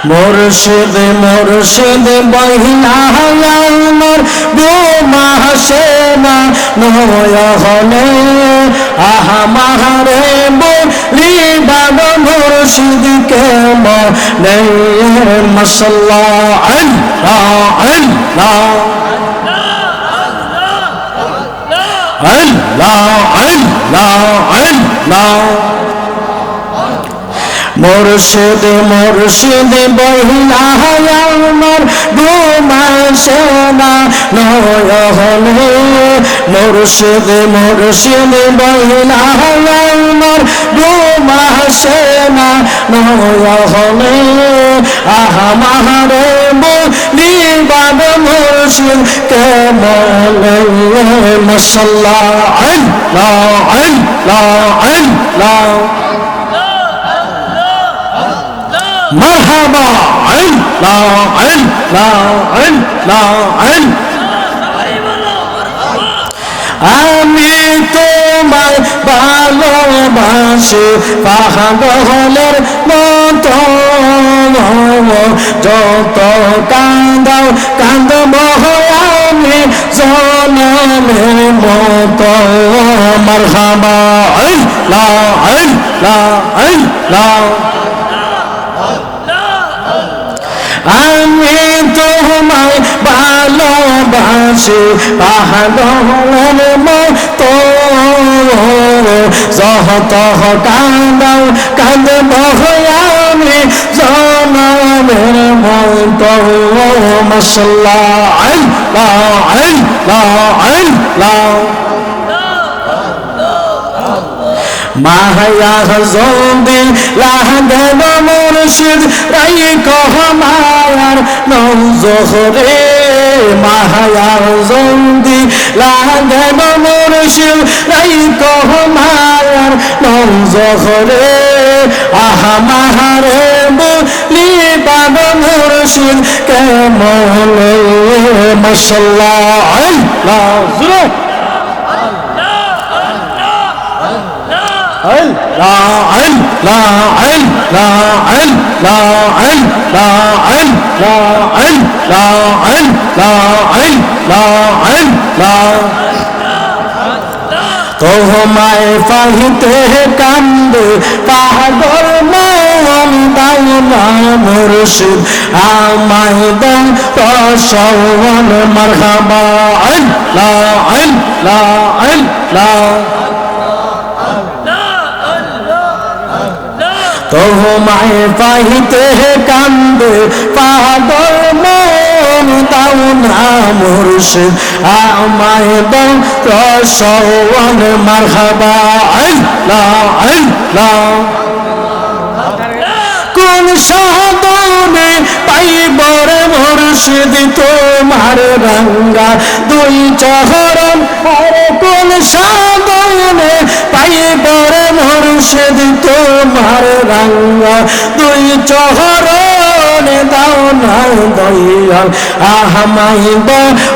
মুর্শিদ মুর্শিদ বহিনা আমার বোমা সেনা নয়নে আহা মাহারে বলি বাবা মুর্শিদকে মনে মাশাআল্লাহ আল্লাহ আল্লাহ আল্লাহ আল্লাহ আল্লাহ মুর্শিদ মুর্শিদ বহিনা আমার বোমা সেনা নয়নে মুর্শিদ মুর্শিদ বহিনা আমার বোমা সেনা নয়নে আহা মাহারে বলি বাবা মুর্শিদ কেমনে মাশাআল্লাহ আল্লাহ আল্লাহ আল্লাহ مرحبا الله الله الله আমি তোমায় ভালোবাসি পাগলের মতো যত কান্দাও কান্দব আমি জনমের মতো মারহাবা আল্লাহ আল্লাহ আল্লাহ আমি তোমায় ভালোবাসি পাগলের মতো যত কান্দাও কান্দব আমি জনমের মতো মাশাআল্লাহ আল্লাহ আল্লাহ আল্লাহ মায়া জলদি লাগেন মুর্শিদ রাই কহমায়ার নজরে মায়া জলদি লাগেন মুর্শিদ রাই কহমায়ার নজরে আহা মাহারে বলি বাবা মুর্শিদ কেমনে মাশাআল্লাহ আল্লাহ তোমায় পাইতে কান্দে পাগল মন দাও না মুর্শিদ আমায় দাও রসওয়ান মারহাবা আল্লাহ আল্লাহ আল্লাহ তোমায় পাইতে কান্দে পাগল মন দাও না মুর্শিদ আমায় দাও রসওয়ান মারহাবা আল্লাহ আল্লাহ কোন সাধনে পাইব রে মুর্শিদ তোমার রঙ্গা দুই চরণ কোন সাধনে পাইব রে মুর্শিদ তোমার রঙ্গা দুই চরণ দাও না দয়াল আহমাই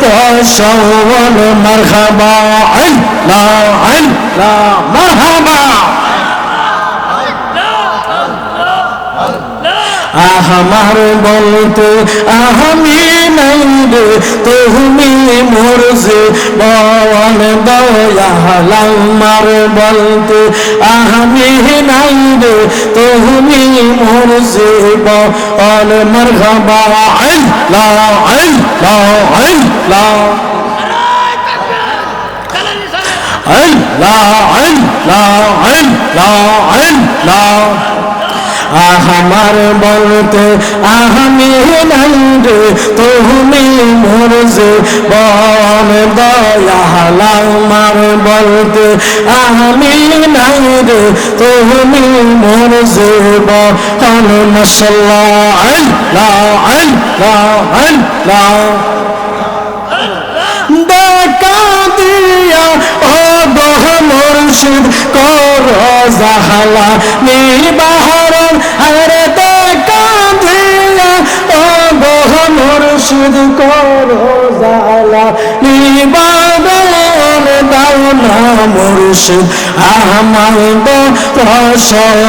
রসওয়ান মারহাবা আল্লাহ আল্লাহ মারহাবা আমার বলতে আমি নাই রে তুমি মুর্শিদ বল দয়াল আমার বলতে আমি নাই রে তুমি মুর্শিদ বল মারহাবা আল্লাহ আল্লাহ আল্লাহ আল্লাহ আল্লাহ আল্লাহ আল্লাহ আমার বলতে আমি নাই রে তুমি মুর্শিদ বল দয়াল আমার বলতে আমি নাই রে তুমি মুর্শিদ বল মাশাআল্লাহ আল্লাহ আল্লাহ আল্লাহ দেখা দিয়া ও গো মুর্শিদ কর জাহালা নিবারণ আরে দেখা দিয়া ও গো মুর্শিদ কর জাহালা নিবারণ দাও না মুর্শিদ আহমদ রসুল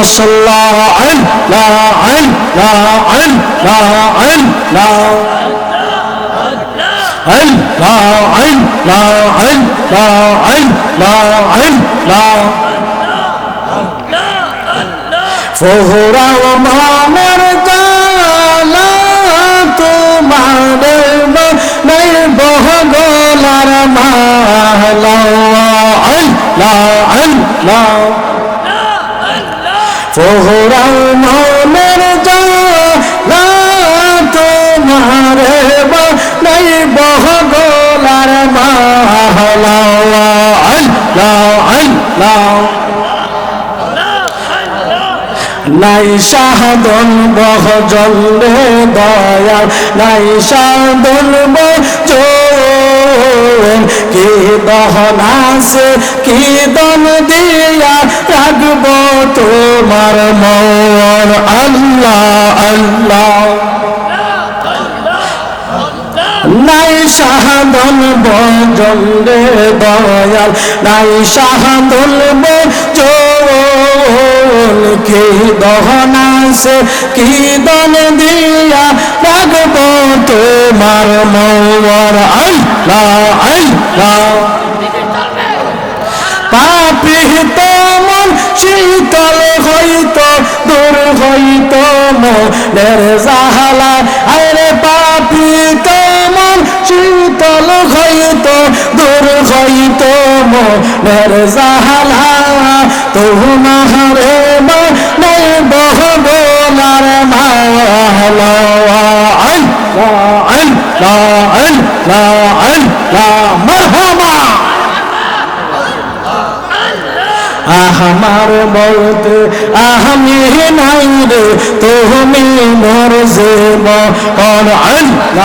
সাল্লাল্লাহু ফোহরাও মানের জালা তোমার নাই বহগলার মালা ফোহরাও মানের জালা তোমার নাই বহগলার মালা নাই সাধন বহজলে দয়াল নাই সাধন বহজন কি দহন আছে কি দন দিয়া রাখব তোমার মন আল্লাহ আল্লাহ নাই সাধন বজলে দয়াল নাই সাধন বজন কি দহন আছে কি দন দিয়া রাখব তোমার মন আল্লাহ আল্লাহ পাপি মন শীতল হইত দূর হইত মনের জাহালা আরে পাপি মন শীতল হইত দূর হইত মনের জাহালা তোমারে নাই বহগলার মালা মারহাবা আমার বলতে আমি নাই রে তুমি মোর জীবন